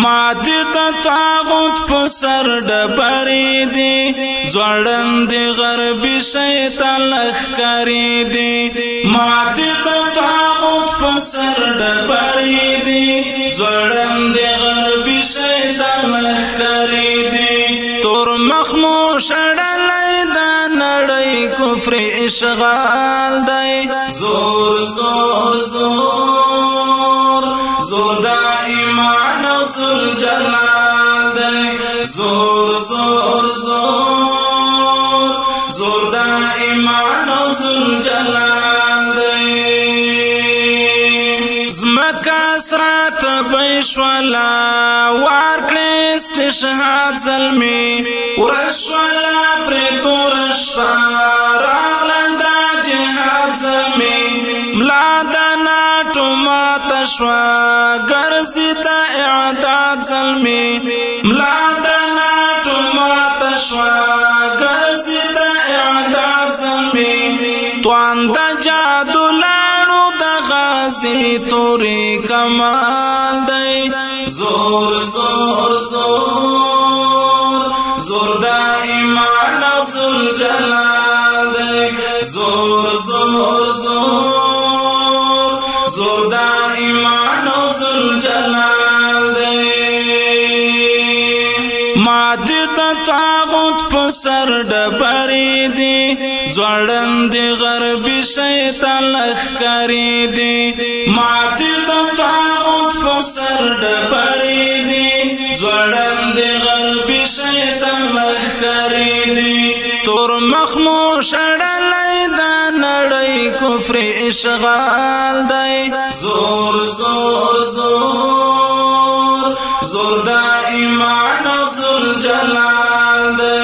ماتی تا طاغوت پسر ڈبری دی زوڑن دی غربی شیطان لخکری دی ماتی تا طاغوت پسر ڈبری دی زوڑن دی غربی شیطان لخکری دی تور مخموش ڈلی دا نڑی کفر اشغال دی زور زور زور زور دا ایمان و ذوالجلال دی زور زور زور زور دا ایمان و ذوالجلال دی زمکا اسرات بیشوالا وارکڑی استشهاد ظلمی ورشوالا پریتو رشفا راغلندا جهاد ظلمی ملادانا تشوا گرزی تا اعداد ظلمی ملادانا توما تشوا گرزی تا اعداد ظلمی توان دا جادو لانو دا غازی توری کمال دی زور زور زور زور دا ایمان و ذوالجلال دی زور زور زور زور دا ایمان و ذوالجلال دی ماتی تا طاغوت پسر ڈبری دی زوڑن دی غربی شیطان لخکری دی ماتی تا طاغوت پسر ڈبری دی زوڑن دی غربی شیطان لخکری دی تور مخموش ڈلی دا نڑی کفر اشغال دی زور زور زور زور دا ایمان و ذوالجلال دی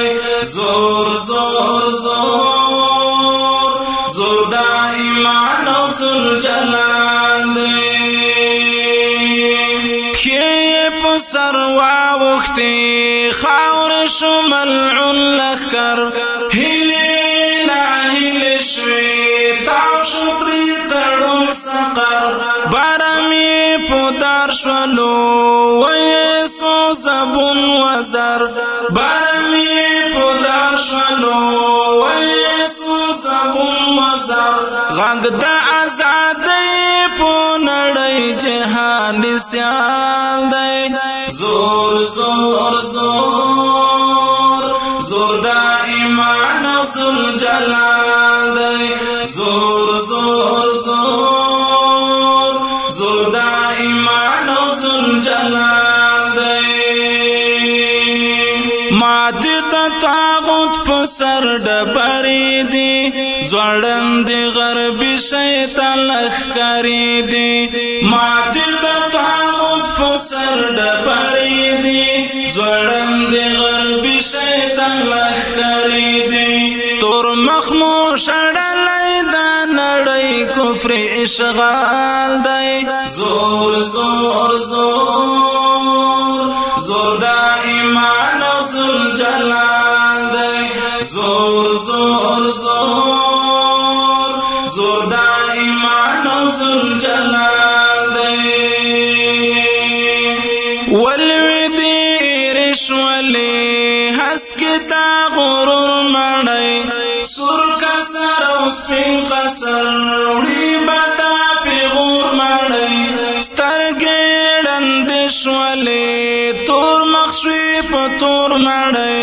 زور زور زور زور دا ایمان و ذوالجلال دی کیے پسر واوختی خاور شو ملعون لخکر ہیلی ناہیل شوی تاو شطری تڑون سقر بارمی پودار شولو ویسو زبون وزر بارمی پودار شولو ویسو زبون وزر غنگ دا ازادی پونڑی جہانی سیال دی زور زور زور زور دا ایمان و ذوالجلال دی زور زور زور زور دا ایمان و ذوالجلال دی ماتی تا طاغوت پسر ڈبری دی زوڑن دی غربی شیطان لخکری دی ماتی تا طاغوت پسر ڈبری دی زوڑن دی غربی شیطان لخکری دی تور مخموش ڈلی دا نڑی کفر اشغال دی زور زور زور زور دا ایمان و ذوالجلال دی زور زور زور زور دا ایمان و ذوالجلال دی ولوی دی رشولی ہسکتا غرور مڑی سر کسر و سپین قصر وڑی بتا پی غور مڑی سترگیڑن دشولی تور مخشوی پا تور مڑی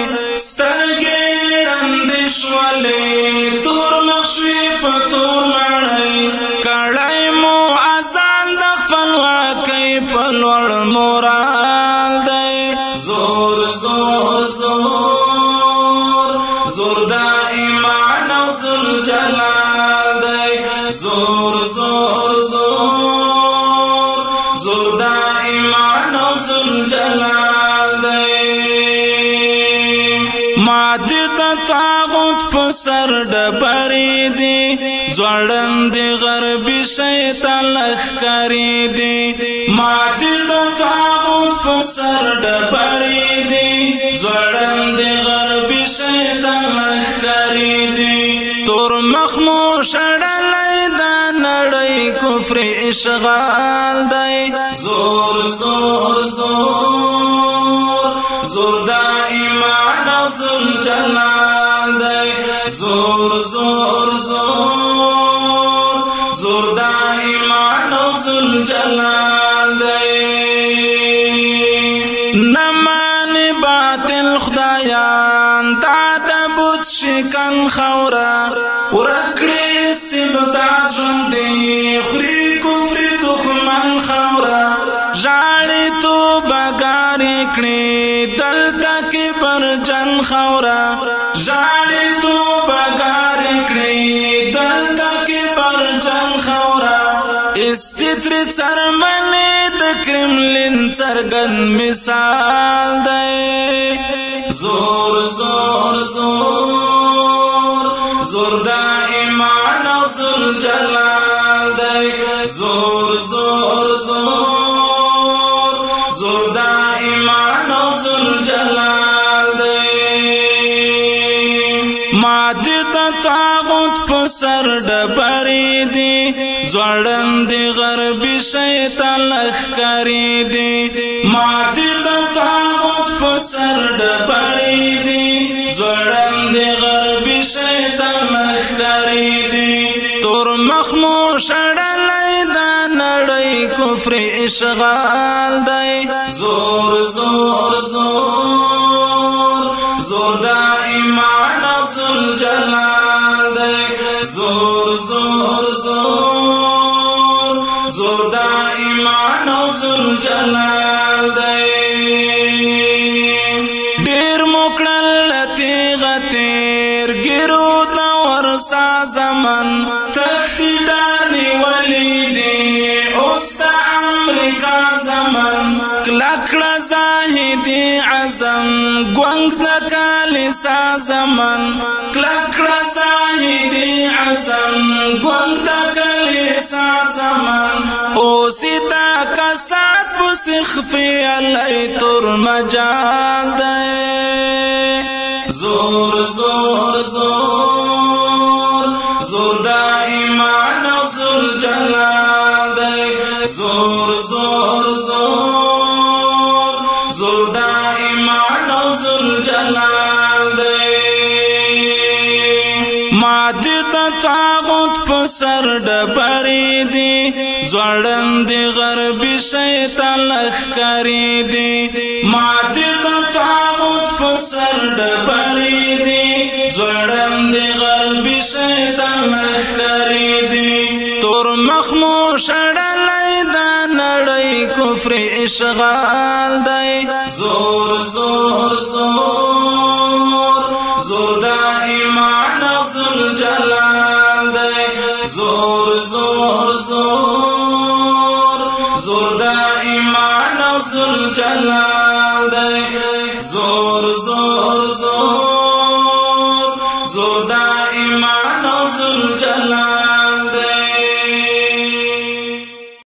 سترگیڑن دشولی تور مخشوی پا تور مڑی کڑائی مو ازان دخل واقعی پلوڑ مورال دی زور زور زور زور دا ایمان و ذوالجلال دی زور زور زور زور دا ایمان و ذوالجلال دی ماتی تا طاغوت پسر ڈبری دی زوڑن دی غربی شیطان لخکری دی ماتی تا طاغوت پسر ڈبری دی زوڑن دی غربی شیطان لخکری دی تور مخموش ڈلی دا نڑی کفر اشغال دی زور زور زور جلال دی زور زور زور زور دا ایمان او ذل جلال دی نمان باطل خدایان تا بت شکن خورا ورکړي استبداد ژوند دی خوري کفر دښمن خورا ژاړي تو بګارې کړي دلته کې پر جن خورا ژاړي تو بګارې کړي دلته کې پر جن خورا استتر څرمنې د کرملین څرګند مثال دی زور زور زور زور دا ایمان او ذل جلال دی زور زور زور زور دا ایمان او ذل جلال دی ماته د طاغوت په سر ډبرې دي ځوړند غربي شیطان لښکرې دي ماته د طاغوت په سر ډبرې دي ځوړند غربي شیطان لښکرې دي تور مخ مو شړلې دا نړۍ کفر اشغال دی زور زور زور زور دا ایمان او ذل جلال دی زور زور زور زور دا ایمان او ذل جلال دی ډیر موکړل تیغتیر ګرو دا ورسا زمن تختی دانی ولیدی اوس امریکا زمن کلکړه زاهدی عزم ګونګ د کالیسا زمن کلکړه زاهدی عزم ګونګ د کالیسا زمن اوسیتا کسات بسخفی علی تر مجال دی زور زور زور زور دا ایمان او ذل جلال دی زور زور زور زور دا ایمان او ذل جلال دی ماته د طاغوت په سر ډبرې دي ځوړند غربي شیطان لښکرې دي ماته د طاغوت په سر ډبرې دي ځوړند غربي شیطان لښکرې دي تور مخ مو شړلې دا نړۍ کفر اشغال دی زور زور زور زور دا ایمان او ذل جلال دی زور زور زور زور دا ایمان او ذل جلال دی زور زور زور